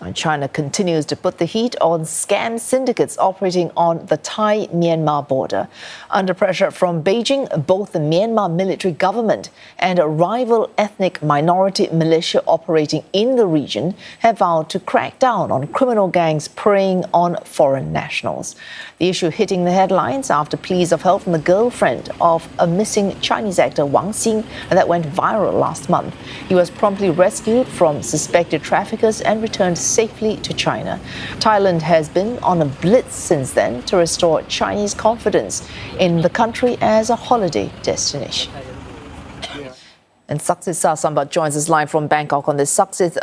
And China continues to put the heat on scam syndicates operating on the Thai-Myanmar border. Under pressure from Beijing, both the Myanmar military government and a rival ethnic minority militia operating in the region have vowed to crack down on criminal gangs preying on foreign nationals. The issue hitting the headlines after pleas of help from the girlfriend of a missing Chinese actor Wang Xing that went viral last month. He was promptly rescued from suspected traffickers and returned safely to China. Thailand has been on a blitz since then to restore Chinese confidence in the country as a holiday destination. And Saksith Saiyasombut joins us live from Bangkok on this. Saksith,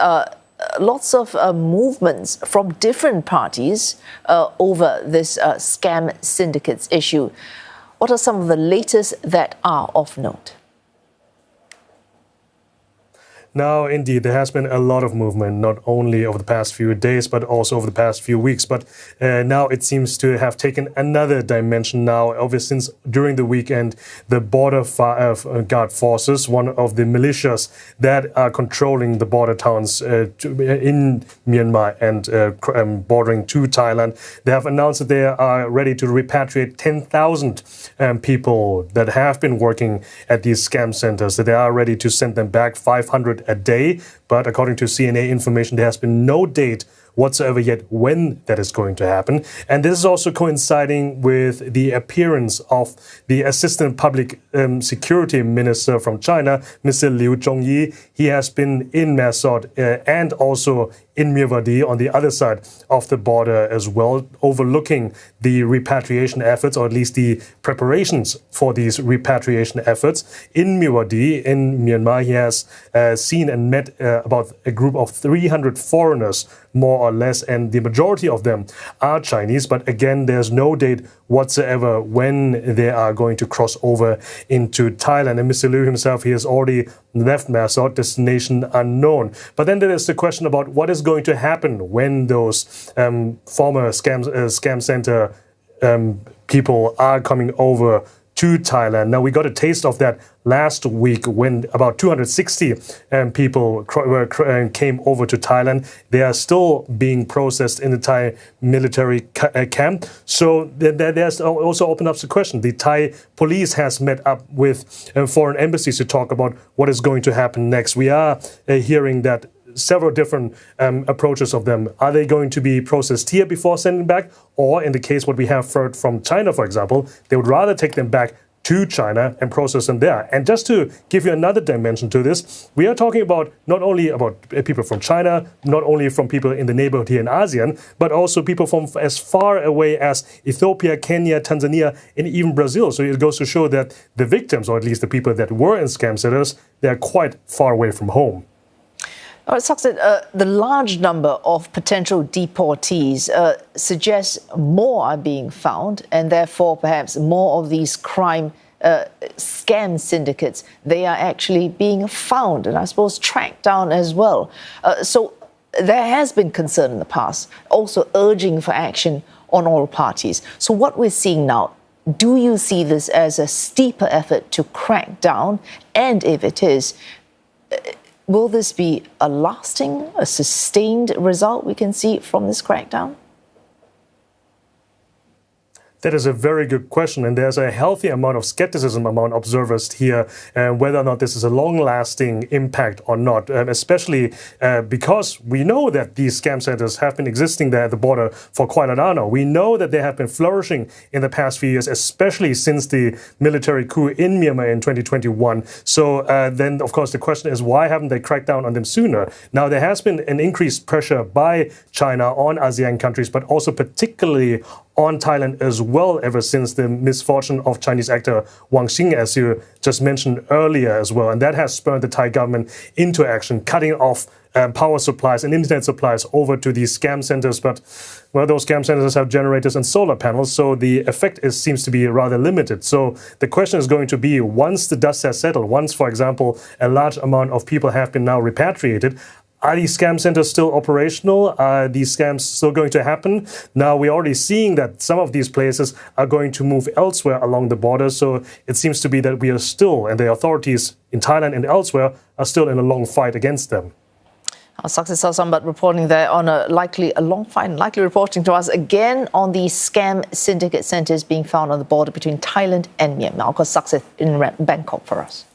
lots of movements from different parties over this scam syndicates issue. What are some of the latest that are of note? Now, indeed, there has been a lot of movement, not only over the past few days, but also over the past few weeks. But now it seems to have taken another dimension now. Ever since during the weekend, the border guard forces, one of the militias that are controlling the border towns in Myanmar and bordering to Thailand, they have announced that they are ready to repatriate 10,000 people that have been working at these scam centers. That they are ready to send them back, 500 a day, but according to CNA information, there has been no date whatsoever yet when that is going to happen. And this is also coinciding with the appearance of the Assistant Public Security Minister from China, Mr. Liu Zhongyi. He has been in Mae Sot and also in Myanmar on the other side of the border as well, overlooking the repatriation efforts, or at least the preparations for these repatriation efforts. In Myanmar, in Myanmar, he has seen and met about a group of 300 foreigners, more or less, and the majority of them are Chinese. But again, there's no date whatsoever when they are going to cross over into Thailand. And Mr. Liu himself, he has already left Mae Sot, destination unknown. But then there is the question about what is going to happen when those former scam center people are coming over to Thailand. Now, we got a taste of that last week when about 260 people came over to Thailand. They are still being processed in the Thai military camp. So there's also opened up the question. The Thai police has met up with foreign embassies to talk about what is going to happen next. We are hearing that several different approaches of them. Are they going to be processed here before sending back? Or in the case what we have heard from China, for example, they would rather take them back to China and process them there. And just to give you another dimension to this, we are talking about not only about people from China, not only from people in the neighborhood here in ASEAN, but also people from as far away as Ethiopia, Kenya, Tanzania, and even Brazil. So it goes to show that the victims, or at least the people that were in scam centers, they are quite far away from home. All right, Saksith, the large number of potential deportees suggests more are being found, and therefore perhaps more of these crime scam syndicates, they are actually being found and I suppose tracked down as well. So there has been concern in the past, also urging for action on all parties. So what we're seeing now, do you see this as a steeper effort to crack down? And if it is, will this be a lasting, a sustained result we can see from this crackdown? That is a very good question, and there's a healthy amount of skepticism among observers here, whether or not this is a long-lasting impact or not, especially because we know that these scam centers have been existing there at the border for quite a while now. We know that they have been flourishing in the past few years, especially since the military coup in Myanmar in 2021. So then, of course, the question is, why haven't they cracked down on them sooner? Now, there has been an increased pressure by China on ASEAN countries, but also particularly on Thailand as well, ever since the misfortune of Chinese actor Wang Xing, as you just mentioned earlier as well. And that has spurred the Thai government into action, cutting off power supplies and internet supplies over to these scam centers. But, well, those scam centers have generators and solar panels, so the effect seems to be rather limited. So the question is going to be, once the dust has settled, once, for example, a large amount of people have been now repatriated, are these scam centers still operational? Are these scams still going to happen? Now, we're already seeing that some of these places are going to move elsewhere along the border. So it seems to be that we are still, and the authorities in Thailand and elsewhere, are still in a long fight against them. Saksith Saiyasombut reporting there on a long fight, likely reporting to us again on the scam syndicate centres being found on the border between Thailand and Myanmar. Of course, Saksith in Bangkok for us.